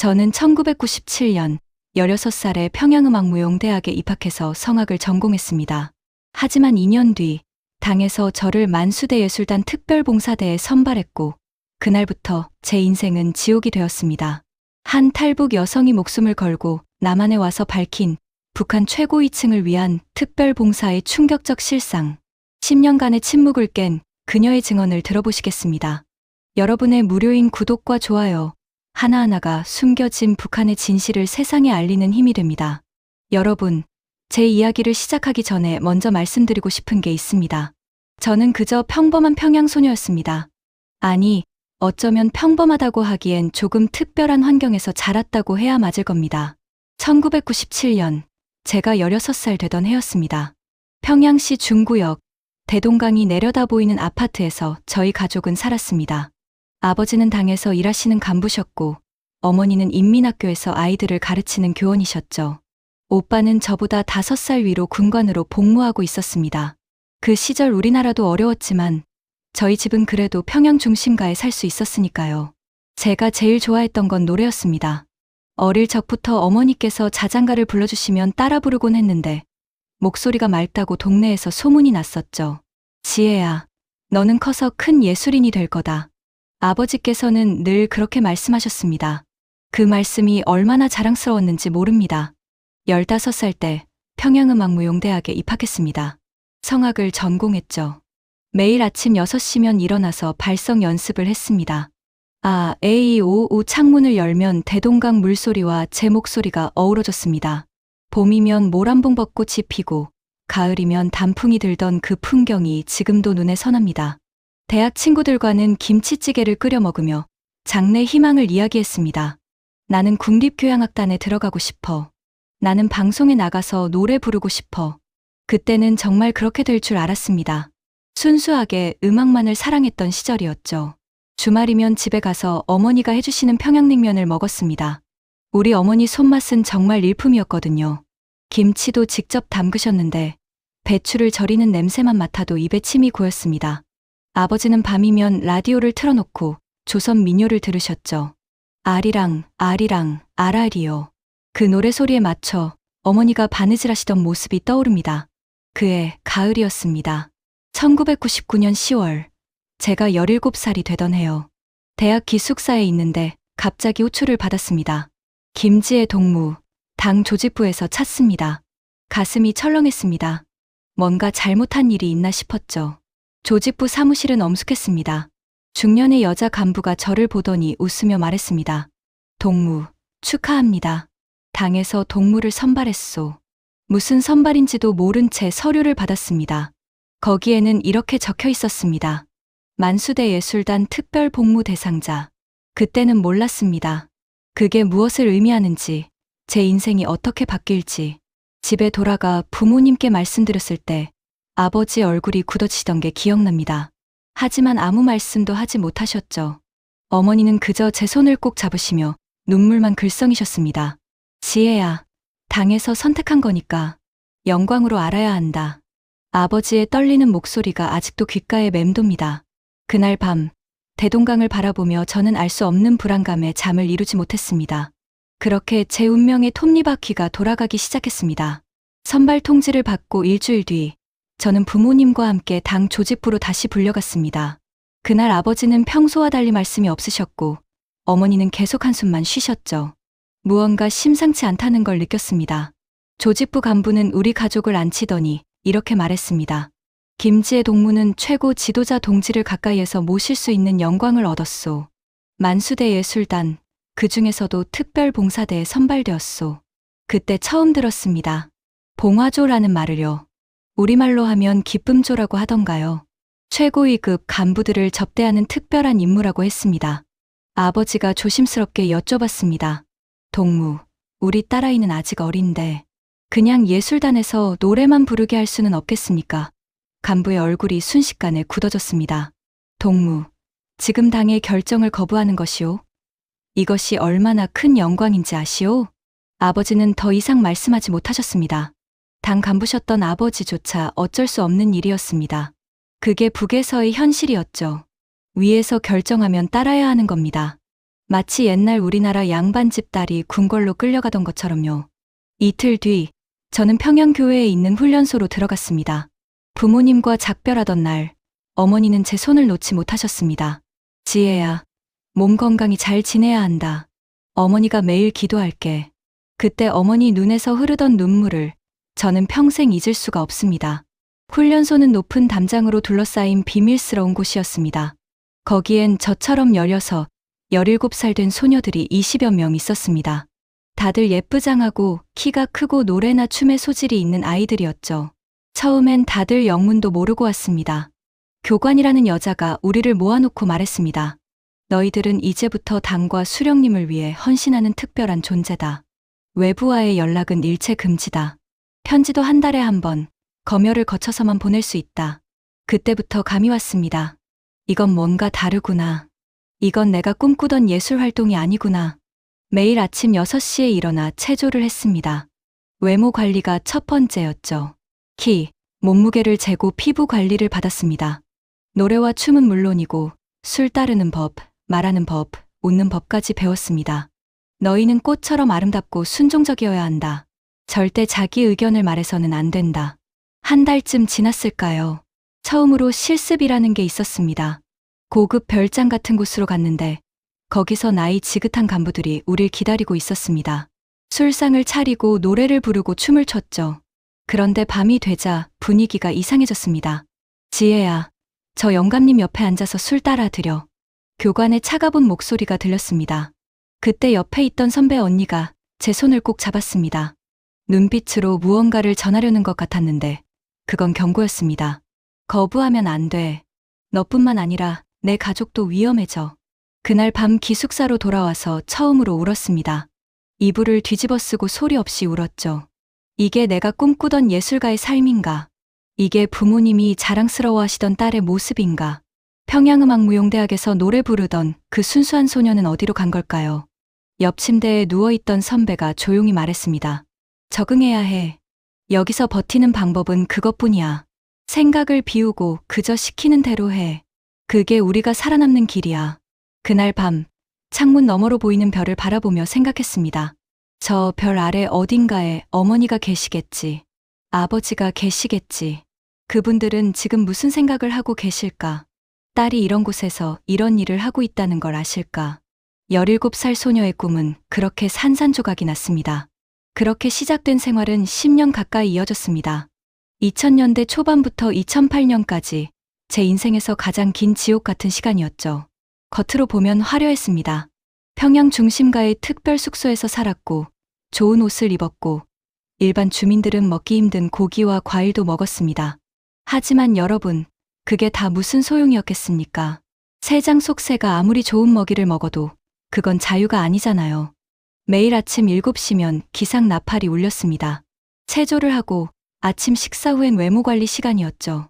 저는 1997년 16살에 평양음악무용대학에 입학해서 성악을 전공했습니다. 하지만 2년 뒤 당에서 저를 만수대예술단 특별봉사대에 선발했고 그날부터 제 인생은 지옥이 되었습니다. 한 탈북 여성이 목숨을 걸고 남한에 와서 밝힌 북한 최고위층을 위한 특별봉사의 충격적 실상. 10년간의 침묵을 깬 그녀의 증언을 들어보시겠습니다. 여러분의 무료인 구독과 좋아요 하나하나가 숨겨진 북한의 진실을 세상에 알리는 힘이 됩니다. 여러분, 제 이야기를 시작하기 전에 먼저 말씀드리고 싶은 게 있습니다. 저는 그저 평범한 평양소녀였습니다. 아니, 어쩌면 평범하다고 하기엔 조금 특별한 환경에서 자랐다고 해야 맞을 겁니다. 1997년, 제가 16살 되던 해였습니다. 평양시 중구역, 대동강이 내려다 보이는 아파트에서 저희 가족은 살았습니다. 아버지는 당에서 일하시는 간부셨고, 어머니는 인민학교에서 아이들을 가르치는 교원이셨죠. 오빠는 저보다 5살 위로 군관으로 복무하고 있었습니다. 그 시절 우리나라도 어려웠지만, 저희 집은 그래도 평양 중심가에 살 수 있었으니까요. 제가 제일 좋아했던 건 노래였습니다. 어릴 적부터 어머니께서 자장가를 불러주시면 따라 부르곤 했는데 목소리가 맑다고 동네에서 소문이 났었죠. 지혜야, 너는 커서 큰 예술인이 될 거다. 아버지께서는 늘 그렇게 말씀하셨습니다. 그 말씀이 얼마나 자랑스러웠는지 모릅니다. 15살 때 평양음악무용대학에 입학했습니다. 성악을 전공했죠. 매일 아침 6시면 일어나서 발성 연습을 했습니다. 아, 에이, 오, 우 창문을 열면 대동강 물소리와 제 목소리가 어우러졌습니다. 봄이면 모란봉 벚꽃이 피고 가을이면 단풍이 들던 그 풍경이 지금도 눈에 선합니다. 대학 친구들과는 김치찌개를 끓여 먹으며 장래 희망을 이야기했습니다. 나는 국립교향악단에 들어가고 싶어. 나는 방송에 나가서 노래 부르고 싶어. 그때는 정말 그렇게 될 줄 알았습니다. 순수하게 음악만을 사랑했던 시절이었죠. 주말이면 집에 가서 어머니가 해주시는 평양냉면을 먹었습니다. 우리 어머니 손맛은 정말 일품이었거든요. 김치도 직접 담그셨는데 배추를 절이는 냄새만 맡아도 입에 침이 고였습니다. 아버지는 밤이면 라디오를 틀어놓고 조선 민요를 들으셨죠. 아리랑 아리랑 아라리요. 그 노래소리에 맞춰 어머니가 바느질하시던 모습이 떠오릅니다. 그해 가을이었습니다. 1999년 10월, 제가 17살이 되던 해요. 대학 기숙사에 있는데 갑자기 호출을 받았습니다. 김지혜 동무, 당 조직부에서 찾습니다. 가슴이 철렁했습니다. 뭔가 잘못한 일이 있나 싶었죠. 조직부 사무실은 엄숙했습니다. 중년의 여자 간부가 저를 보더니 웃으며 말했습니다. 동무, 축하합니다. 당에서 동무를 선발했소. 무슨 선발인지도 모른 채 서류를 받았습니다. 거기에는 이렇게 적혀 있었습니다. 만수대 예술단 특별 복무 대상자. 그때는 몰랐습니다. 그게 무엇을 의미하는지, 제 인생이 어떻게 바뀔지. 집에 돌아가 부모님께 말씀드렸을 때 아버지 얼굴이 굳어지던 게 기억납니다. 하지만 아무 말씀도 하지 못하셨죠. 어머니는 그저 제 손을 꼭 잡으시며 눈물만 글썽이셨습니다. 지혜야, 당에서 선택한 거니까 영광으로 알아야 한다. 아버지의 떨리는 목소리가 아직도 귓가에 맴돕니다. 그날 밤, 대동강을 바라보며 저는 알 수 없는 불안감에 잠을 이루지 못했습니다. 그렇게 제 운명의 톱니바퀴가 돌아가기 시작했습니다. 선발 통지를 받고 일주일 뒤, 저는 부모님과 함께 당 조직부로 다시 불려갔습니다. 그날 아버지는 평소와 달리 말씀이 없으셨고, 어머니는 계속 한숨만 쉬셨죠. 무언가 심상치 않다는 걸 느꼈습니다. 조직부 간부는 우리 가족을 앉히더니 이렇게 말했습니다. 김지혜 동무는 최고 지도자 동지를 가까이에서 모실 수 있는 영광을 얻었소. 만수대 예술단, 그 중에서도 특별봉사대에 선발되었소. 그때 처음 들었습니다. 봉화조라는 말을요. 우리말로 하면 기쁨조라고 하던가요. 최고위급 간부들을 접대하는 특별한 임무라고 했습니다. 아버지가 조심스럽게 여쭤봤습니다. 동무, 우리 딸아이는 아직 어린데 그냥 예술단에서 노래만 부르게 할 수는 없겠습니까? 간부의 얼굴이 순식간에 굳어졌습니다. 동무, 지금 당의 결정을 거부하는 것이오? 이것이 얼마나 큰 영광인지 아시오? 아버지는 더 이상 말씀하지 못하셨습니다. 당 간부셨던 아버지조차 어쩔 수 없는 일이었습니다. 그게 북에서의 현실이었죠. 위에서 결정하면 따라야 하는 겁니다. 마치 옛날 우리나라 양반집 딸이 궁궐로 끌려가던 것처럼요. 이틀 뒤, 저는 평양교회에 있는 훈련소로 들어갔습니다. 부모님과 작별하던 날, 어머니는 제 손을 놓지 못하셨습니다. 지혜야, 몸 건강히 잘 지내야 한다. 어머니가 매일 기도할게. 그때 어머니 눈에서 흐르던 눈물을 저는 평생 잊을 수가 없습니다. 훈련소는 높은 담장으로 둘러싸인 비밀스러운 곳이었습니다. 거기엔 저처럼 16, 17살 된 소녀들이 20여 명 있었습니다. 다들 예쁘장하고 키가 크고 노래나 춤에 소질이 있는 아이들이었죠. 처음엔 다들 영문도 모르고 왔습니다. 교관이라는 여자가 우리를 모아놓고 말했습니다. 너희들은 이제부터 당과 수령님을 위해 헌신하는 특별한 존재다. 외부와의 연락은 일체 금지다. 편지도 한 달에 한 번, 검열을 거쳐서만 보낼 수 있다. 그때부터 감이 왔습니다. 이건 뭔가 다르구나. 이건 내가 꿈꾸던 예술 활동이 아니구나. 매일 아침 6시에 일어나 체조를 했습니다. 외모 관리가 첫 번째였죠. 키, 몸무게를 재고 피부 관리를 받았습니다. 노래와 춤은 물론이고 술 따르는 법, 말하는 법, 웃는 법까지 배웠습니다. 너희는 꽃처럼 아름답고 순종적이어야 한다. 절대 자기 의견을 말해서는 안 된다. 한 달쯤 지났을까요? 처음으로 실습이라는 게 있었습니다. 고급 별장 같은 곳으로 갔는데 거기서 나이 지긋한 간부들이 우릴 기다리고 있었습니다. 술상을 차리고 노래를 부르고 춤을 췄죠. 그런데 밤이 되자 분위기가 이상해졌습니다. 지혜야, 저 영감님 옆에 앉아서 술 따라 드려. 교관의 차가운 목소리가 들렸습니다. 그때 옆에 있던 선배 언니가 제 손을 꼭 잡았습니다. 눈빛으로 무언가를 전하려는 것 같았는데 그건 경고였습니다. 거부하면 안 돼. 너뿐만 아니라 내 가족도 위험해져. 그날 밤 기숙사로 돌아와서 처음으로 울었습니다. 이불을 뒤집어 쓰고 소리 없이 울었죠. 이게 내가 꿈꾸던 예술가의 삶인가? 이게 부모님이 자랑스러워하시던 딸의 모습인가? 평양음악무용대학에서 노래 부르던 그 순수한 소녀는 어디로 간 걸까요? 옆 침대에 누워있던 선배가 조용히 말했습니다. 적응해야 해. 여기서 버티는 방법은 그것뿐이야. 생각을 비우고 그저 시키는 대로 해. 그게 우리가 살아남는 길이야. 그날 밤, 창문 너머로 보이는 별을 바라보며 생각했습니다. 저 별 아래 어딘가에 어머니가 계시겠지. 아버지가 계시겠지. 그분들은 지금 무슨 생각을 하고 계실까? 딸이 이런 곳에서 이런 일을 하고 있다는 걸 아실까? 17살 소녀의 꿈은 그렇게 산산조각이 났습니다. 그렇게 시작된 생활은 10년 가까이 이어졌습니다. 2000년대 초반부터 2008년까지 제 인생에서 가장 긴 지옥 같은 시간이었죠. 겉으로 보면 화려했습니다. 평양 중심가의 특별 숙소에서 살았고, 좋은 옷을 입었고, 일반 주민들은 먹기 힘든 고기와 과일도 먹었습니다. 하지만 여러분, 그게 다 무슨 소용이었겠습니까? 새장 속새가 아무리 좋은 먹이를 먹어도 그건 자유가 아니잖아요. 매일 아침 7시면 기상 나팔이 울렸습니다. 체조를 하고 아침 식사 후엔 외모 관리 시간이었죠.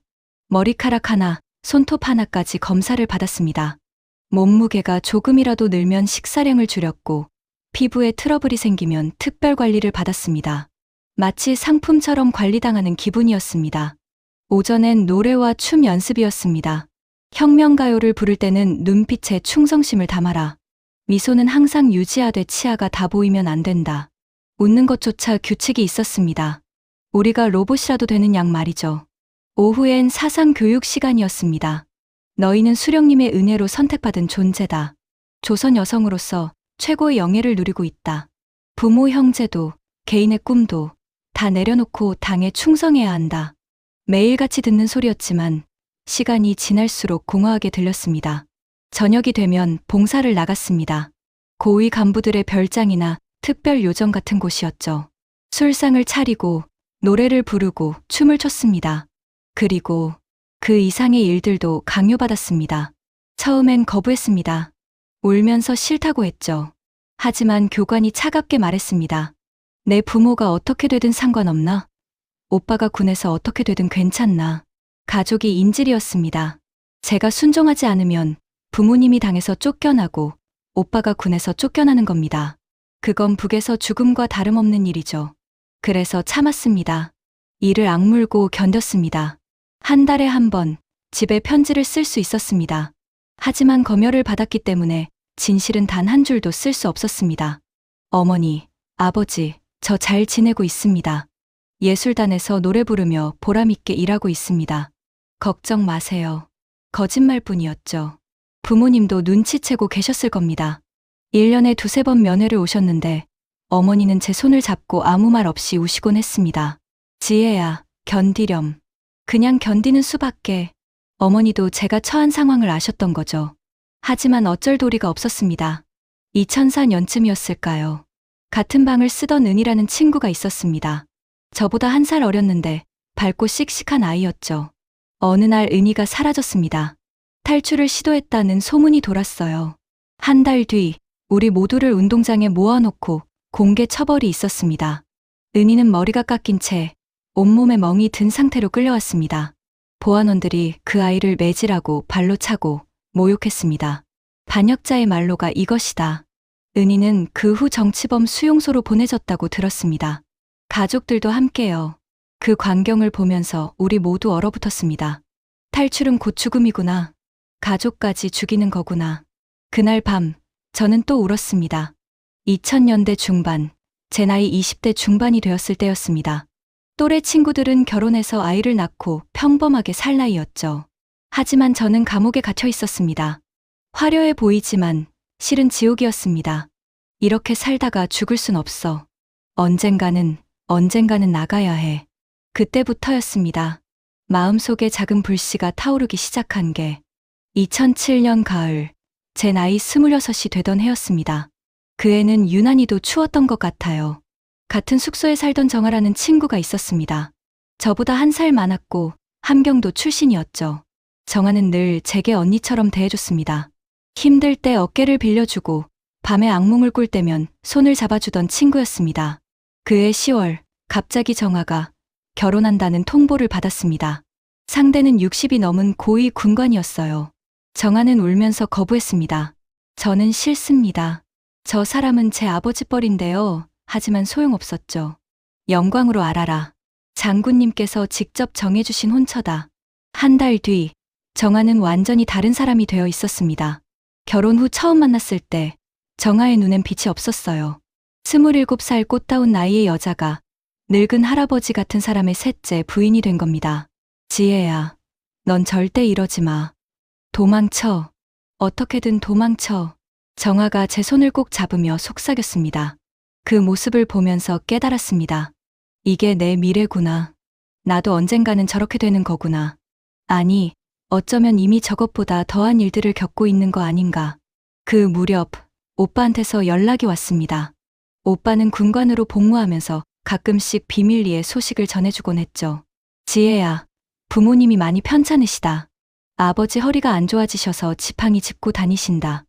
머리카락 하나, 손톱 하나까지 검사를 받았습니다. 몸무게가 조금이라도 늘면 식사량을 줄였고 피부에 트러블이 생기면 특별 관리를 받았습니다. 마치 상품처럼 관리당하는 기분이었습니다. 오전엔 노래와 춤 연습이었습니다. 혁명가요를 부를 때는 눈빛에 충성심을 담아라. 미소는 항상 유지하되 치아가 다 보이면 안 된다. 웃는 것조차 규칙이 있었습니다. 우리가 로봇이라도 되는 양 말이죠. 오후엔 사상 교육 시간이었습니다. 너희는 수령님의 은혜로 선택받은 존재다. 조선 여성으로서 최고의 영예를 누리고 있다. 부모 형제도 개인의 꿈도 다 내려놓고 당에 충성해야 한다. 매일같이 듣는 소리였지만 시간이 지날수록 공허하게 들렸습니다. 저녁이 되면 봉사를 나갔습니다. 고위 간부들의 별장이나 특별 요정 같은 곳이었죠. 술상을 차리고 노래를 부르고 춤을 췄습니다. 그리고 그 이상의 일들도 강요받았습니다. 처음엔 거부했습니다. 울면서 싫다고 했죠. 하지만 교관이 차갑게 말했습니다. 내 부모가 어떻게 되든 상관없나? 오빠가 군에서 어떻게 되든 괜찮나? 가족이 인질이었습니다. 제가 순종하지 않으면 부모님이 당에서 쫓겨나고 오빠가 군에서 쫓겨나는 겁니다. 그건 북에서 죽음과 다름없는 일이죠. 그래서 참았습니다. 이를 악물고 견뎠습니다. 한 달에 한 번 집에 편지를 쓸 수 있었습니다. 하지만 검열을 받았기 때문에 진실은 단 한 줄도 쓸 수 없었습니다. 어머니, 아버지, 저 잘 지내고 있습니다. 예술단에서 노래 부르며 보람있게 일하고 있습니다. 걱정 마세요. 거짓말뿐이었죠. 부모님도 눈치채고 계셨을 겁니다. 1년에 두세 번 면회를 오셨는데 어머니는 제 손을 잡고 아무 말 없이 우시곤 했습니다. 지혜야, 견디렴. 그냥 견디는 수밖에. 어머니도 제가 처한 상황을 아셨던 거죠. 하지만 어쩔 도리가 없었습니다. 2004년쯤이었을까요? 같은 방을 쓰던 은이라는 친구가 있었습니다. 저보다 한 살 어렸는데 밝고 씩씩한 아이였죠. 어느 날 은이가 사라졌습니다. 탈출을 시도했다는 소문이 돌았어요. 한 달 뒤 우리 모두를 운동장에 모아놓고 공개 처벌이 있었습니다. 은이는 머리가 깎인 채 온몸에 멍이 든 상태로 끌려왔습니다. 보안원들이 그 아이를 매질하고 발로 차고 모욕했습니다. 반역자의 말로가 이것이다. 은이는 그 후 정치범 수용소로 보내졌다고 들었습니다. 가족들도 함께요. 그 광경을 보면서 우리 모두 얼어붙었습니다. 탈출은 곧 죽음이구나. 가족까지 죽이는 거구나. 그날 밤 저는 또 울었습니다. 2000년대 중반, 제 나이 20대 중반이 되었을 때였습니다. 또래 친구들은 결혼해서 아이를 낳고 평범하게 살 나이였죠. 하지만 저는 감옥에 갇혀 있었습니다. 화려해 보이지만 실은 지옥이었습니다. 이렇게 살다가 죽을 순 없어. 언젠가는 나가야 해. 그때부터였습니다. 마음속에 작은 불씨가 타오르기 시작한 게 2007년 가을, 제 나이 26이 되던 해였습니다. 그 해는 유난히도 추웠던 것 같아요. 같은 숙소에 살던 정아라는 친구가 있었습니다. 저보다 한 살 많았고 함경도 출신이었죠. 정아는 늘 제게 언니처럼 대해줬습니다. 힘들 때 어깨를 빌려주고 밤에 악몽을 꿀 때면 손을 잡아주던 친구였습니다. 그해 10월, 갑자기 정아가 결혼한다는 통보를 받았습니다. 상대는 60이 넘은 고위 군관이었어요. 정아는 울면서 거부했습니다. 저는 싫습니다. 저 사람은 제 아버지 뻘인데요. 하지만 소용없었죠. 영광으로 알아라. 장군님께서 직접 정해주신 혼처다. 한 달 뒤, 정아는 완전히 다른 사람이 되어 있었습니다. 결혼 후 처음 만났을 때 정아의 눈엔 빛이 없었어요. 27살 꽃다운 나이의 여자가 늙은 할아버지 같은 사람의 셋째 부인이 된 겁니다. 지혜야, 넌 절대 이러지 마. 도망쳐. 어떻게든 도망쳐. 정아가 제 손을 꼭 잡으며 속삭였습니다. 그 모습을 보면서 깨달았습니다. 이게 내 미래구나. 나도 언젠가는 저렇게 되는 거구나. 아니, 어쩌면 이미 저것보다 더한 일들을 겪고 있는 거 아닌가. 그 무렵 오빠한테서 연락이 왔습니다. 오빠는 군관으로 복무하면서 가끔씩 비밀리에 소식을 전해주곤 했죠. 지혜야, 부모님이 많이 편찮으시다. 아버지 허리가 안 좋아지셔서 지팡이 짚고 다니신다.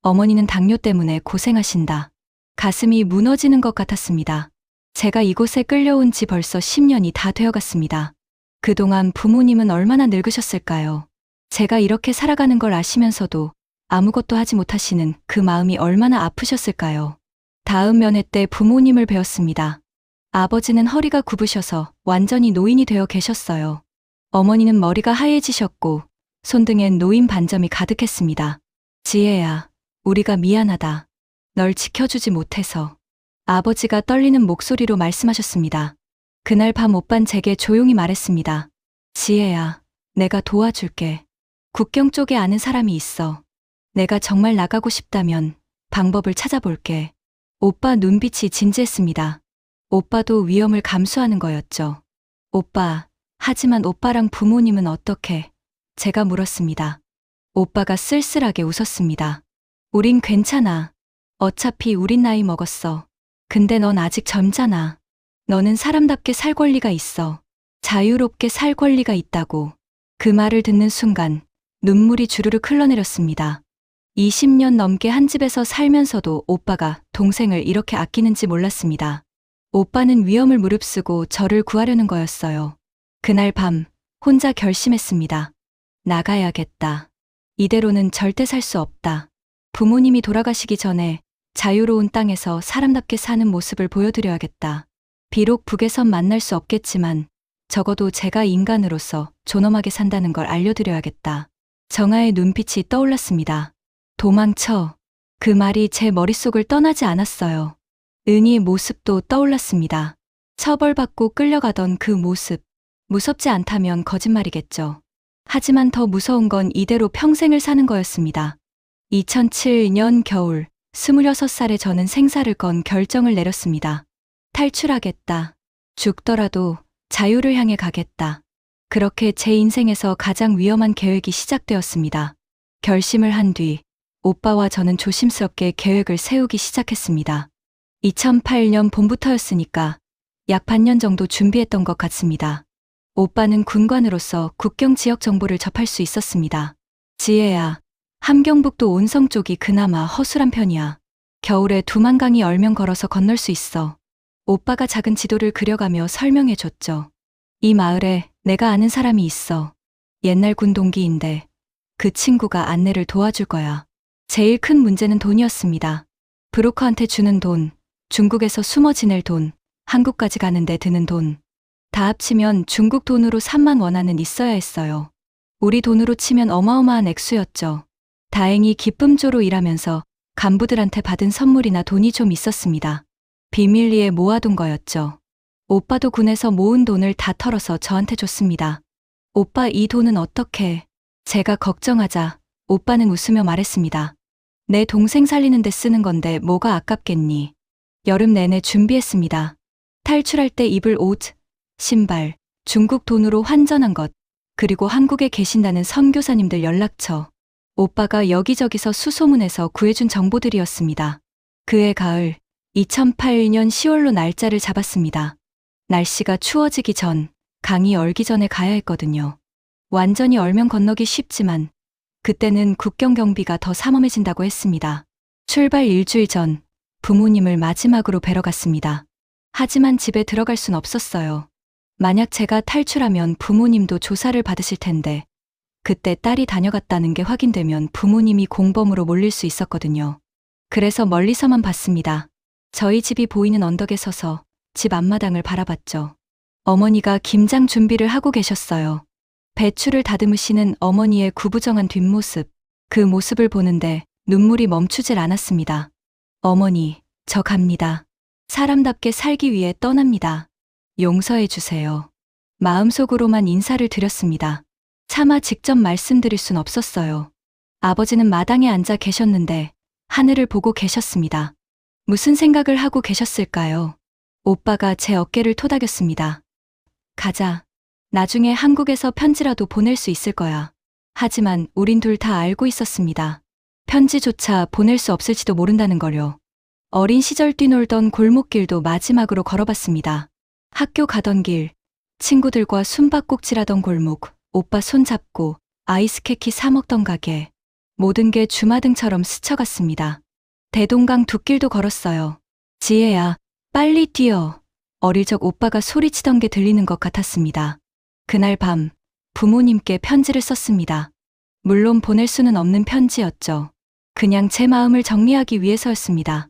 어머니는 당뇨 때문에 고생하신다. 가슴이 무너지는 것 같았습니다. 제가 이곳에 끌려온 지 벌써 10년이 다 되어갔습니다. 그동안 부모님은 얼마나 늙으셨을까요? 제가 이렇게 살아가는 걸 아시면서도 아무것도 하지 못하시는 그 마음이 얼마나 아프셨을까요? 다음 면회 때 부모님을 뵈었습니다. 아버지는 허리가 굽으셔서 완전히 노인이 되어 계셨어요. 어머니는 머리가 하얘지셨고 손등엔 노인 반점이 가득했습니다. 지혜야, 우리가 미안하다. 널 지켜주지 못해서. 아버지가 떨리는 목소리로 말씀하셨습니다. 그날 밤 오빤 제게 조용히 말했습니다. 지혜야, 내가 도와줄게. 국경 쪽에 아는 사람이 있어. 내가 정말 나가고 싶다면 방법을 찾아볼게. 오빠 눈빛이 진지했습니다. 오빠도 위험을 감수하는 거였죠. 오빠, 하지만 오빠랑 부모님은 어떻게? 제가 물었습니다. 오빠가 쓸쓸하게 웃었습니다. 우린 괜찮아. 어차피 우린 나이 먹었어. 근데 넌 아직 젊잖아. 너는 사람답게 살 권리가 있어. 자유롭게 살 권리가 있다고. 그 말을 듣는 순간 눈물이 주르륵 흘러내렸습니다. 20년 넘게 한 집에서 살면서도 오빠가 동생을 이렇게 아끼는지 몰랐습니다. 오빠는 위험을 무릅쓰고 저를 구하려는 거였어요. 그날 밤 혼자 결심했습니다. 나가야겠다. 이대로는 절대 살 수 없다. 부모님이 돌아가시기 전에 자유로운 땅에서 사람답게 사는 모습을 보여드려야겠다. 비록 북에선 만날 수 없겠지만 적어도 제가 인간으로서 존엄하게 산다는 걸 알려드려야겠다. 정아의 눈빛이 떠올랐습니다. 도망쳐. 그 말이 제 머릿속을 떠나지 않았어요. 은희의 모습도 떠올랐습니다. 처벌받고 끌려가던 그 모습. 무섭지 않다면 거짓말이겠죠. 하지만 더 무서운 건 이대로 평생을 사는 거였습니다. 2007년 겨울, 26살의 저는 생사를 건 결정을 내렸습니다. 탈출하겠다. 죽더라도 자유를 향해 가겠다. 그렇게 제 인생에서 가장 위험한 계획이 시작되었습니다. 결심을 한 뒤, 오빠와 저는 조심스럽게 계획을 세우기 시작했습니다. 2008년 봄부터였으니까 약 반년 정도 준비했던 것 같습니다. 오빠는 군관으로서 국경 지역 정보를 접할 수 있었습니다. 지혜야, 함경북도 온성 쪽이 그나마 허술한 편이야. 겨울에 두만강이 얼면 걸어서 건널 수 있어. 오빠가 작은 지도를 그려가며 설명해줬죠. 이 마을에 내가 아는 사람이 있어. 옛날 군 동기인데 그 친구가 안내를 도와줄 거야. 제일 큰 문제는 돈이었습니다. 브로커한테 주는 돈, 중국에서 숨어 지낼 돈, 한국까지 가는데 드는 돈. 다 합치면 중국 돈으로 3만 원안은 있어야 했어요. 우리 돈으로 치면 어마어마한 액수였죠. 다행히 기쁨조로 일하면서 간부들한테 받은 선물이나 돈이 좀 있었습니다. 비밀리에 모아둔 거였죠. 오빠도 군에서 모은 돈을 다 털어서 저한테 줬습니다. 오빠 이 돈은 어떻게? 제가 걱정하자 오빠는 웃으며 말했습니다. 내 동생 살리는 데 쓰는 건데 뭐가 아깝겠니? 여름 내내 준비했습니다. 탈출할 때 입을 옷, 신발, 중국 돈으로 환전한 것, 그리고 한국에 계신다는 선교사님들 연락처. 오빠가 여기저기서 수소문해서 구해준 정보들이었습니다. 그해 가을, 2008년 10월로 날짜를 잡았습니다. 날씨가 추워지기 전, 강이 얼기 전에 가야 했거든요. 완전히 얼면 건너기 쉽지만 그때는 국경 경비가 더 삼엄해진다고 했습니다. 출발 일주일 전 부모님을 마지막으로 뵈러 갔습니다. 하지만 집에 들어갈 순 없었어요. 만약 제가 탈출하면 부모님도 조사를 받으실 텐데 그때 딸이 다녀갔다는 게 확인되면 부모님이 공범으로 몰릴 수 있었거든요. 그래서 멀리서만 봤습니다. 저희 집이 보이는 언덕에 서서 집 앞마당을 바라봤죠. 어머니가 김장 준비를 하고 계셨어요. 배추를 다듬으시는 어머니의 구부정한 뒷모습, 그 모습을 보는데 눈물이 멈추질 않았습니다. 어머니, 저 갑니다. 사람답게 살기 위해 떠납니다. 용서해 주세요. 마음속으로만 인사를 드렸습니다. 차마 직접 말씀드릴 순 없었어요. 아버지는 마당에 앉아 계셨는데 하늘을 보고 계셨습니다. 무슨 생각을 하고 계셨을까요? 오빠가 제 어깨를 토닥였습니다. 가자. 나중에 한국에서 편지라도 보낼 수 있을 거야. 하지만 우린 둘 다 알고 있었습니다. 편지조차 보낼 수 없을지도 모른다는 걸요. 어린 시절 뛰놀던 골목길도 마지막으로 걸어봤습니다. 학교 가던 길, 친구들과 숨바꼭질하던 골목, 오빠 손잡고 아이스케키 사 먹던 가게. 모든 게 주마등처럼 스쳐갔습니다. 대동강 둑길도 걸었어요. 지혜야, 빨리 뛰어. 어릴 적 오빠가 소리치던 게 들리는 것 같았습니다. 그날 밤 부모님께 편지를 썼습니다. 물론 보낼 수는 없는 편지였죠. 그냥 제 마음을 정리하기 위해서였습니다.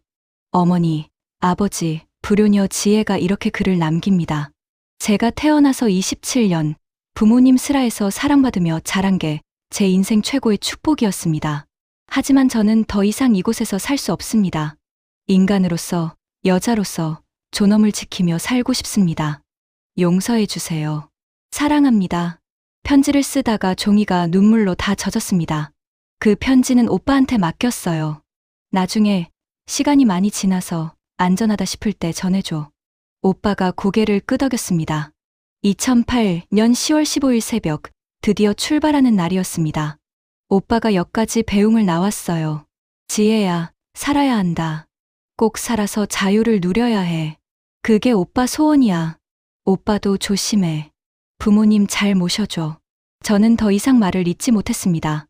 어머니, 아버지, 불효녀 지혜가 이렇게 글을 남깁니다. 제가 태어나서 27년 부모님 슬하에서 사랑받으며 자란 게 제 인생 최고의 축복이었습니다. 하지만 저는 더 이상 이곳에서 살 수 없습니다. 인간으로서, 여자로서 존엄을 지키며 살고 싶습니다. 용서해 주세요. 사랑합니다. 편지를 쓰다가 종이가 눈물로 다 젖었습니다. 그 편지는 오빠한테 맡겼어요. 나중에 시간이 많이 지나서 안전하다 싶을 때 전해줘. 오빠가 고개를 끄덕였습니다. 2008년 10월 15일 새벽, 드디어 출발하는 날이었습니다. 오빠가 역까지 배웅을 나왔어요. 지혜야, 살아야 한다. 꼭 살아서 자유를 누려야 해. 그게 오빠 소원이야. 오빠도 조심해. 부모님 잘 모셔줘. 저는 더 이상 말을 잇지 못했습니다.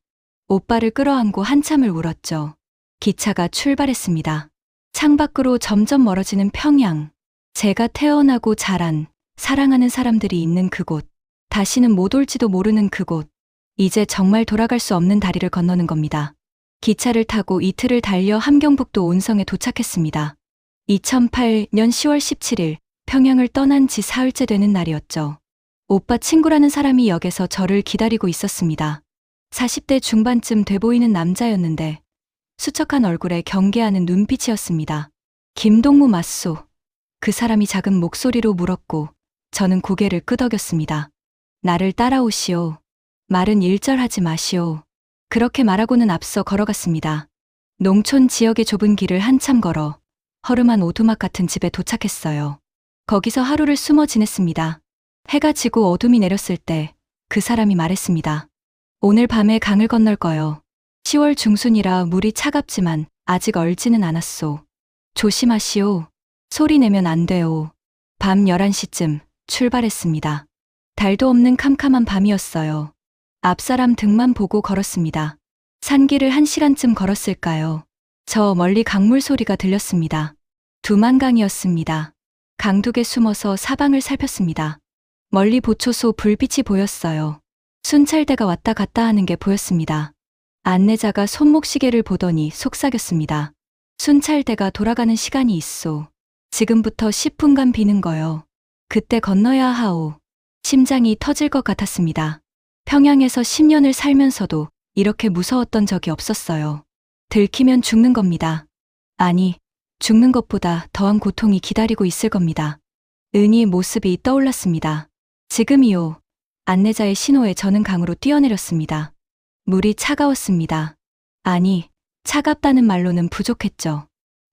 오빠를 끌어안고 한참을 울었죠. 기차가 출발했습니다. 창밖으로 점점 멀어지는 평양. 제가 태어나고 자란, 사랑하는 사람들이 있는 그곳. 다시는 못 올지도 모르는 그곳. 이제 정말 돌아갈 수 없는 다리를 건너는 겁니다. 기차를 타고 이틀을 달려 함경북도 온성에 도착했습니다. 2008년 10월 17일 평양을 떠난 지 사흘째 되는 날이었죠. 오빠 친구라는 사람이 역에서 저를 기다리고 있었습니다. 40대 중반쯤 돼 보이는 남자였는데 수척한 얼굴에 경계하는 눈빛이었습니다. 김동무 맞소. 그 사람이 작은 목소리로 물었고 저는 고개를 끄덕였습니다. 나를 따라오시오. 말은 일절하지 마시오. 그렇게 말하고는 앞서 걸어갔습니다. 농촌 지역의 좁은 길을 한참 걸어 허름한 오두막 같은 집에 도착했어요. 거기서 하루를 숨어 지냈습니다. 해가 지고 어둠이 내렸을 때 그 사람이 말했습니다. 오늘 밤에 강을 건널 거요. 10월 중순이라 물이 차갑지만 아직 얼지는 않았소. 조심하시오. 소리 내면 안 돼요. 밤 11시쯤 출발했습니다. 달도 없는 캄캄한 밤이었어요. 앞사람 등만 보고 걸었습니다. 산길을 1시간쯤 걸었을까요? 저 멀리 강물 소리가 들렸습니다. 두만강이었습니다. 강둑에 숨어서 사방을 살폈습니다. 멀리 보초소 불빛이 보였어요. 순찰대가 왔다 갔다 하는 게 보였습니다. 안내자가 손목시계를 보더니 속삭였습니다. 순찰대가 돌아가는 시간이 있소. 지금부터 10분간 비는 거요. 그때 건너야 하오. 심장이 터질 것 같았습니다. 평양에서 10년을 살면서도 이렇게 무서웠던 적이 없었어요. 들키면 죽는 겁니다. 아니, 죽는 것보다 더한 고통이 기다리고 있을 겁니다. 은희의 모습이 떠올랐습니다. 지금이요. 안내자의 신호에 저는 강으로 뛰어내렸습니다. 물이 차가웠습니다. 아니, 차갑다는 말로는 부족했죠.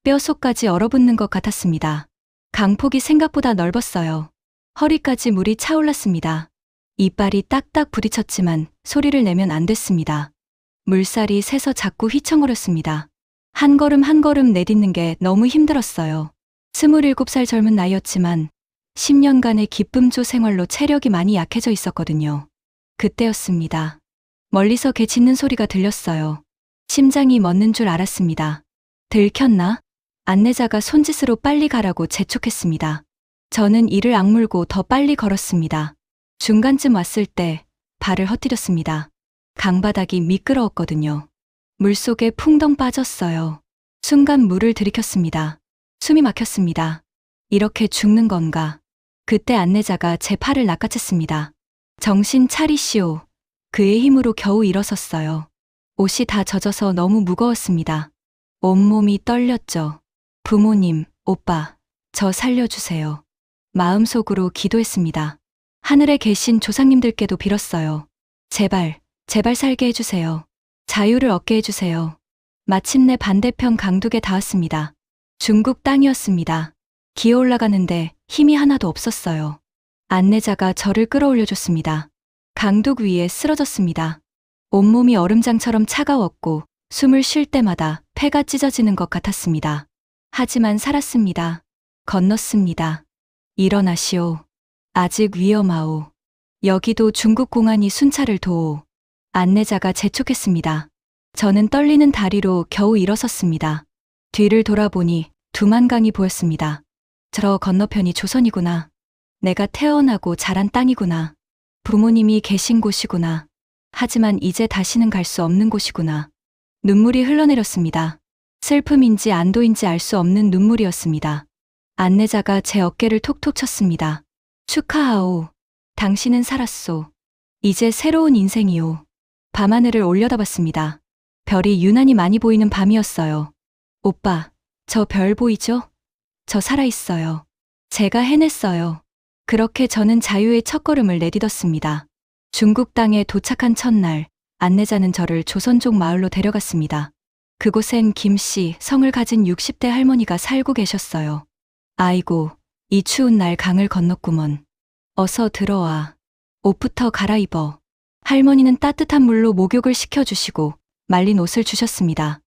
뼛속까지 얼어붙는 것 같았습니다. 강폭이 생각보다 넓었어요. 허리까지 물이 차올랐습니다. 이빨이 딱딱 부딪혔지만 소리를 내면 안 됐습니다. 물살이 새서 자꾸 휘청거렸습니다. 한 걸음 한 걸음 내딛는 게 너무 힘들었어요. 27살 젊은 나이였지만 10년간의 기쁨조 생활로 체력이 많이 약해져 있었거든요. 그때였습니다. 멀리서 개 짖는 소리가 들렸어요. 심장이 멎는 줄 알았습니다. 들켰나? 안내자가 손짓으로 빨리 가라고 재촉했습니다. 저는 이를 악물고 더 빨리 걸었습니다. 중간쯤 왔을 때 발을 헛디뎠습니다. 강바닥이 미끄러웠거든요. 물속에 풍덩 빠졌어요. 순간 물을 들이켰습니다. 숨이 막혔습니다. 이렇게 죽는 건가? 그때 안내자가 제 팔을 낚아챘습니다. 정신 차리시오. 그의 힘으로 겨우 일어섰어요. 옷이 다 젖어서 너무 무거웠습니다. 온몸이 떨렸죠. 부모님, 오빠, 저 살려주세요. 마음속으로 기도했습니다. 하늘에 계신 조상님들께도 빌었어요. 제발, 제발 살게 해주세요. 자유를 얻게 해주세요. 마침내 반대편 강둑에 닿았습니다. 중국 땅이었습니다. 기어 올라가는데 힘이 하나도 없었어요. 안내자가 저를 끌어올려줬습니다. 강둑 위에 쓰러졌습니다. 온몸이 얼음장처럼 차가웠고 숨을 쉴 때마다 폐가 찢어지는 것 같았습니다. 하지만 살았습니다. 건넜습니다. 일어나시오. 아직 위험하오. 여기도 중국 공안이 순찰을 도오. 안내자가 재촉했습니다. 저는 떨리는 다리로 겨우 일어섰습니다. 뒤를 돌아보니 두만강이 보였습니다. 저 건너편이 조선이구나. 내가 태어나고 자란 땅이구나. 부모님이 계신 곳이구나. 하지만 이제 다시는 갈 수 없는 곳이구나. 눈물이 흘러내렸습니다. 슬픔인지 안도인지 알 수 없는 눈물이었습니다. 안내자가 제 어깨를 톡톡 쳤습니다. 축하하오. 당신은 살았소. 이제 새로운 인생이오. 밤하늘을 올려다봤습니다. 별이 유난히 많이 보이는 밤이었어요. 오빠, 저 별 보이죠? 저 살아있어요. 제가 해냈어요. 그렇게 저는 자유의 첫걸음을 내딛었습니다. 중국 땅에 도착한 첫날, 안내자는 저를 조선족 마을로 데려갔습니다. 그곳엔 김씨, 성을 가진 60대 할머니가 살고 계셨어요. 아이고, 이 추운 날 강을 건넜구먼. 어서 들어와. 옷부터 갈아입어. 할머니는 따뜻한 물로 목욕을 시켜주시고 말린 옷을 주셨습니다.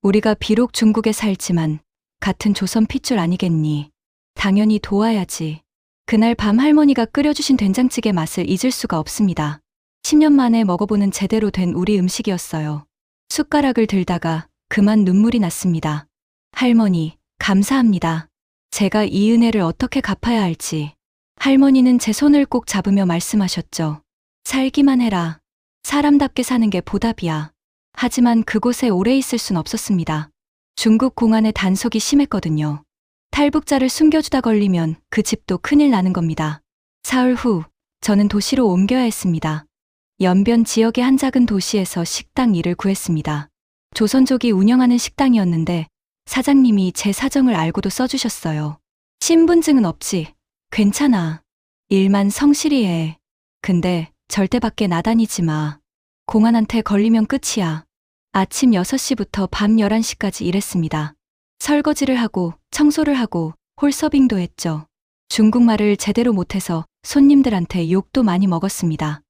우리가 비록 중국에 살지만 같은 조선 핏줄 아니겠니? 당연히 도와야지. 그날 밤 할머니가 끓여주신 된장찌개 맛을 잊을 수가 없습니다. 10년 만에 먹어보는 제대로 된 우리 음식이었어요. 숟가락을 들다가 그만 눈물이 났습니다. 할머니, 감사합니다. 제가 이 은혜를 어떻게 갚아야 할지. 할머니는 제 손을 꼭 잡으며 말씀하셨죠. 살기만 해라. 사람답게 사는 게 보답이야. 하지만 그곳에 오래 있을 순 없었습니다. 중국 공안의 단속이 심했거든요. 탈북자를 숨겨주다 걸리면 그 집도 큰일 나는 겁니다. 사흘 후 저는 도시로 옮겨야 했습니다. 연변 지역의 한 작은 도시에서 식당 일을 구했습니다. 조선족이 운영하는 식당이었는데 사장님이 제 사정을 알고도 써주셨어요. 신분증은 없지. 괜찮아. 일만 성실히 해. 근데 절대 밖에 나다니지 마. 공안한테 걸리면 끝이야. 아침 6시부터 밤 11시까지 일했습니다. 설거지를 하고 청소를 하고 홀서빙도 했죠. 중국말을 제대로 못해서 손님들한테 욕도 많이 먹었습니다.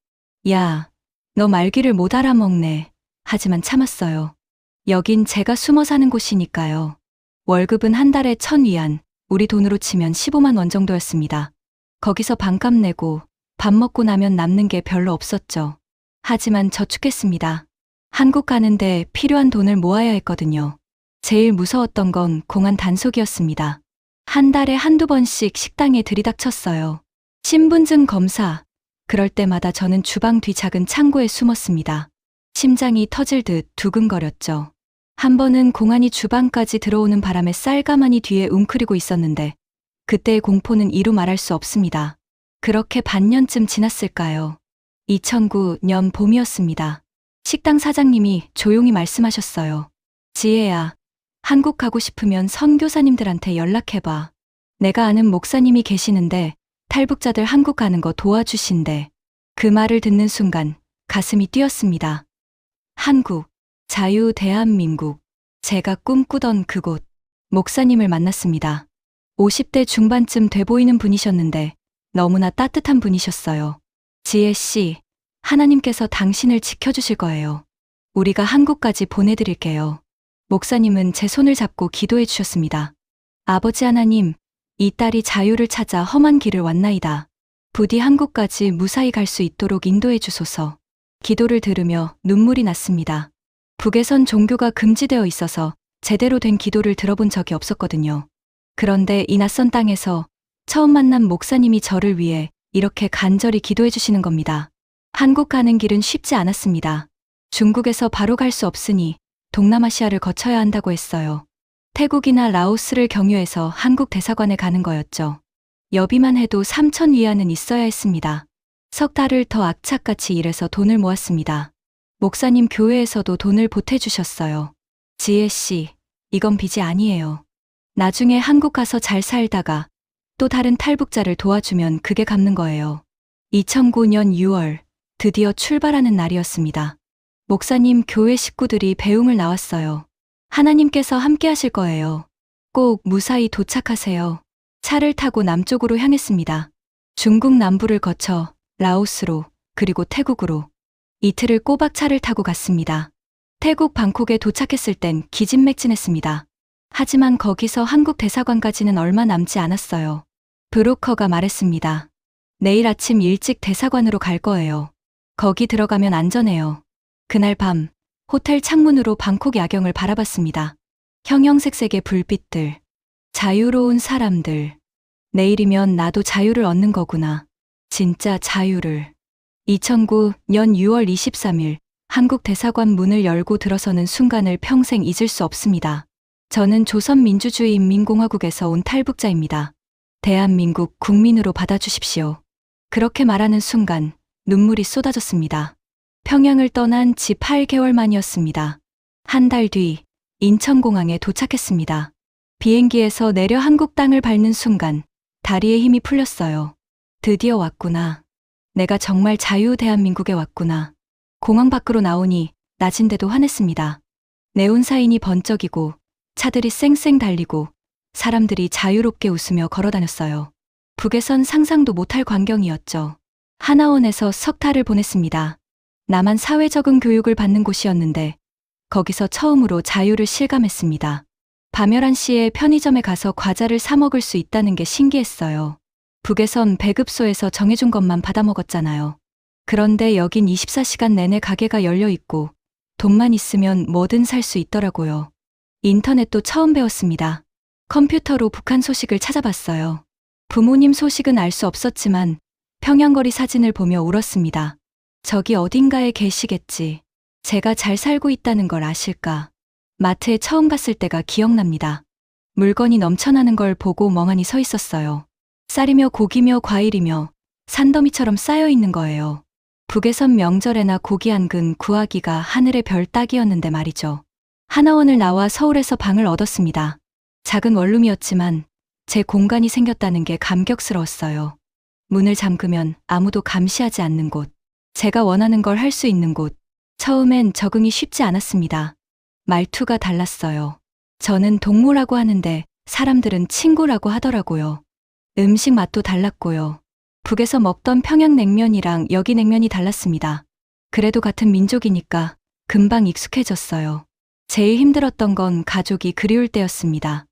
야, 너 말귀를 못 알아먹네. 하지만 참았어요. 여긴 제가 숨어 사는 곳이니까요. 월급은 한 달에 1,000위안, 우리 돈으로 치면 15만 원 정도였습니다. 거기서 반값 내고 밥 먹고 나면 남는 게 별로 없었죠. 하지만 저축했습니다. 한국 가는데 필요한 돈을 모아야 했거든요. 제일 무서웠던 건 공안 단속이었습니다. 한 달에 한두 번씩 식당에 들이닥쳤어요. 신분증 검사. 그럴 때마다 저는 주방 뒤 작은 창고에 숨었습니다. 심장이 터질 듯 두근거렸죠. 한 번은 공안이 주방까지 들어오는 바람에 쌀가마니 뒤에 웅크리고 있었는데 그때의 공포는 이루 말할 수 없습니다. 그렇게 반년쯤 지났을까요? 2009년 봄이었습니다. 식당 사장님이 조용히 말씀하셨어요. 지혜야, 한국 가고 싶으면 선교사님들한테 연락해봐. 내가 아는 목사님이 계시는데 탈북자들 한국 가는 거 도와주신대. 그 말을 듣는 순간 가슴이 뛰었습니다. 한국, 자유 대한민국, 제가 꿈꾸던 그곳, 목사님을 만났습니다. 50대 중반쯤 돼 보이는 분이셨는데 너무나 따뜻한 분이셨어요. 지혜 씨, 하나님께서 당신을 지켜주실 거예요. 우리가 한국까지 보내드릴게요. 목사님은 제 손을 잡고 기도해 주셨습니다. 아버지 하나님, 이 딸이 자유를 찾아 험한 길을 왔나이다. 부디 한국까지 무사히 갈 수 있도록 인도해 주소서. 기도를 들으며 눈물이 났습니다. 북에선 종교가 금지되어 있어서 제대로 된 기도를 들어본 적이 없었거든요. 그런데 이 낯선 땅에서 처음 만난 목사님이 저를 위해 이렇게 간절히 기도해 주시는 겁니다. 한국 가는 길은 쉽지 않았습니다. 중국에서 바로 갈 수 없으니 동남아시아를 거쳐야 한다고 했어요. 태국이나 라오스를 경유해서 한국 대사관에 가는 거였죠. 여비만 해도 3,000위안은 있어야 했습니다. 석 달을 더 악착같이 일해서 돈을 모았습니다. 목사님 교회에서도 돈을 보태주셨어요. 지혜 씨, 이건 빚이 아니에요. 나중에 한국 가서 잘 살다가 또 다른 탈북자를 도와주면 그게 갚는 거예요. 2009년 6월, 드디어 출발하는 날이었습니다. 목사님 교회 식구들이 배웅을 나왔어요. 하나님께서 함께 하실 거예요. 꼭 무사히 도착하세요. 차를 타고 남쪽으로 향했습니다. 중국 남부를 거쳐 라오스로 그리고 태국으로 이틀을 꼬박 차를 타고 갔습니다. 태국 방콕에 도착했을 땐 기진맥진했습니다. 하지만 거기서 한국 대사관까지는 얼마 남지 않았어요. 브로커가 말했습니다. 내일 아침 일찍 대사관으로 갈 거예요. 거기 들어가면 안전해요. 그날 밤 호텔 창문으로 방콕 야경을 바라봤습니다. 형형색색의 불빛들, 자유로운 사람들. 내일이면 나도 자유를 얻는 거구나. 진짜 자유를. 2009년 6월 23일 한국 대사관 문을 열고 들어서는 순간을 평생 잊을 수 없습니다. 저는 조선민주주의인민공화국에서 온 탈북자입니다. 대한민국 국민으로 받아주십시오. 그렇게 말하는 순간 눈물이 쏟아졌습니다. 평양을 떠난 지 8개월 만이었습니다. 한 달 뒤 인천공항에 도착했습니다. 비행기에서 내려 한국 땅을 밟는 순간 다리에 힘이 풀렸어요. 드디어 왔구나. 내가 정말 자유 대한민국에 왔구나. 공항 밖으로 나오니 낮인데도 환했습니다. 네온사인이 번쩍이고 차들이 쌩쌩 달리고 사람들이 자유롭게 웃으며 걸어다녔어요. 북에선 상상도 못할 광경이었죠. 하나원에서 석 달을 보냈습니다. 나만 사회 적응 교육을 받는 곳이었는데 거기서 처음으로 자유를 실감했습니다. 밤 11시에 편의점에 가서 과자를 사 먹을 수 있다는 게 신기했어요. 북에선 배급소에서 정해준 것만 받아 먹었잖아요. 그런데 여긴 24시간 내내 가게가 열려 있고 돈만 있으면 뭐든 살 수 있더라고요. 인터넷도 처음 배웠습니다. 컴퓨터로 북한 소식을 찾아봤어요. 부모님 소식은 알 수 없었지만 평양거리 사진을 보며 울었습니다. 저기 어딘가에 계시겠지. 제가 잘 살고 있다는 걸 아실까. 마트에 처음 갔을 때가 기억납니다. 물건이 넘쳐나는 걸 보고 멍하니 서 있었어요. 쌀이며 고기며 과일이며 산더미처럼 쌓여 있는 거예요. 북에선 명절에나 고기 한 근 구하기가 하늘의 별 따기였는데 말이죠. 하나원을 나와 서울에서 방을 얻었습니다. 작은 원룸이었지만 제 공간이 생겼다는 게 감격스러웠어요. 문을 잠그면 아무도 감시하지 않는 곳, 제가 원하는 걸 할 수 있는 곳. 처음엔 적응이 쉽지 않았습니다. 말투가 달랐어요. 저는 동무라고 하는데 사람들은 친구라고 하더라고요. 음식 맛도 달랐고요. 북에서 먹던 평양냉면이랑 여기 냉면이 달랐습니다. 그래도 같은 민족이니까 금방 익숙해졌어요. 제일 힘들었던 건 가족이 그리울 때였습니다.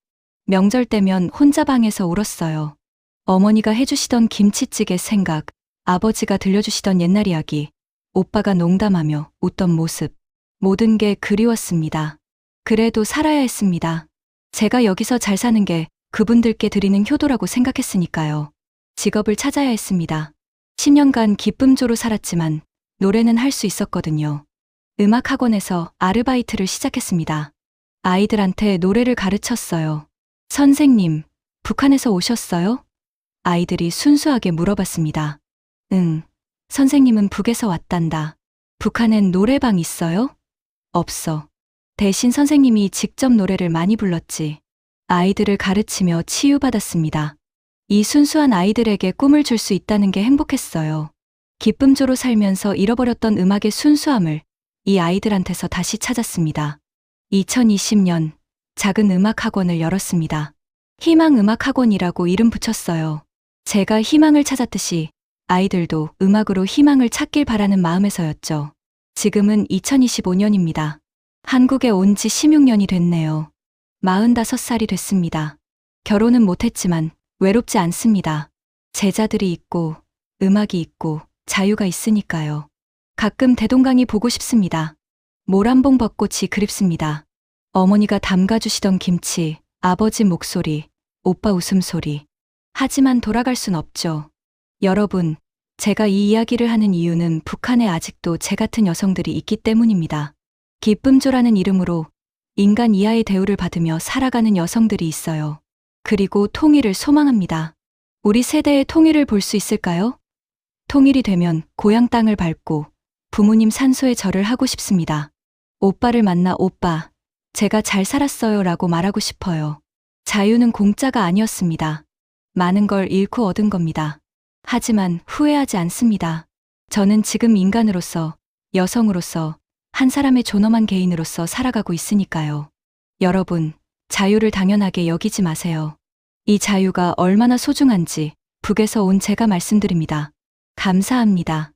명절 때면 혼자 방에서 울었어요. 어머니가 해주시던 김치찌개 생각, 아버지가 들려주시던 옛날 이야기, 오빠가 농담하며 웃던 모습, 모든 게 그리웠습니다. 그래도 살아야 했습니다. 제가 여기서 잘 사는 게 그분들께 드리는 효도라고 생각했으니까요. 직업을 찾아야 했습니다. 10년간 기쁨조로 살았지만 노래는 할 수 있었거든요. 음악학원에서 아르바이트를 시작했습니다. 아이들한테 노래를 가르쳤어요. 선생님, 북한에서 오셨어요? 아이들이 순수하게 물어봤습니다. 응, 선생님은 북에서 왔단다. 북한엔 노래방 있어요? 없어. 대신 선생님이 직접 노래를 많이 불렀지. 아이들을 가르치며 치유받았습니다. 이 순수한 아이들에게 꿈을 줄 수 있다는 게 행복했어요. 기쁨조로 살면서 잃어버렸던 음악의 순수함을 이 아이들한테서 다시 찾았습니다. 2020년 작은 음악학원을 열었습니다. 희망음악학원이라고 이름 붙였어요. 제가 희망을 찾았듯이 아이들도 음악으로 희망을 찾길 바라는 마음에서였죠. 지금은 2025년입니다. 한국에 온 지 16년이 됐네요. 45살이 됐습니다. 결혼은 못했지만 외롭지 않습니다. 제자들이 있고 음악이 있고 자유가 있으니까요. 가끔 대동강이 보고 싶습니다. 모란봉 벚꽃이 그립습니다. 어머니가 담가주시던 김치, 아버지 목소리, 오빠 웃음소리. 하지만 돌아갈 순 없죠. 여러분, 제가 이 이야기를 하는 이유는 북한에 아직도 제 같은 여성들이 있기 때문입니다. 기쁨조라는 이름으로 인간 이하의 대우를 받으며 살아가는 여성들이 있어요. 그리고 통일을 소망합니다. 우리 세대의 통일을 볼 수 있을까요? 통일이 되면 고향 땅을 밟고 부모님 산소에 절을 하고 싶습니다. 오빠를 만나 오빠, 제가 잘 살았어요 라고 말하고 싶어요. 자유는 공짜가 아니었습니다. 많은 걸 잃고 얻은 겁니다. 하지만 후회하지 않습니다. 저는 지금 인간으로서, 여성으로서, 한 사람의 존엄한 개인으로서 살아가고 있으니까요. 여러분, 자유를 당연하게 여기지 마세요. 이 자유가 얼마나 소중한지 북에서 온 제가 말씀드립니다. 감사합니다.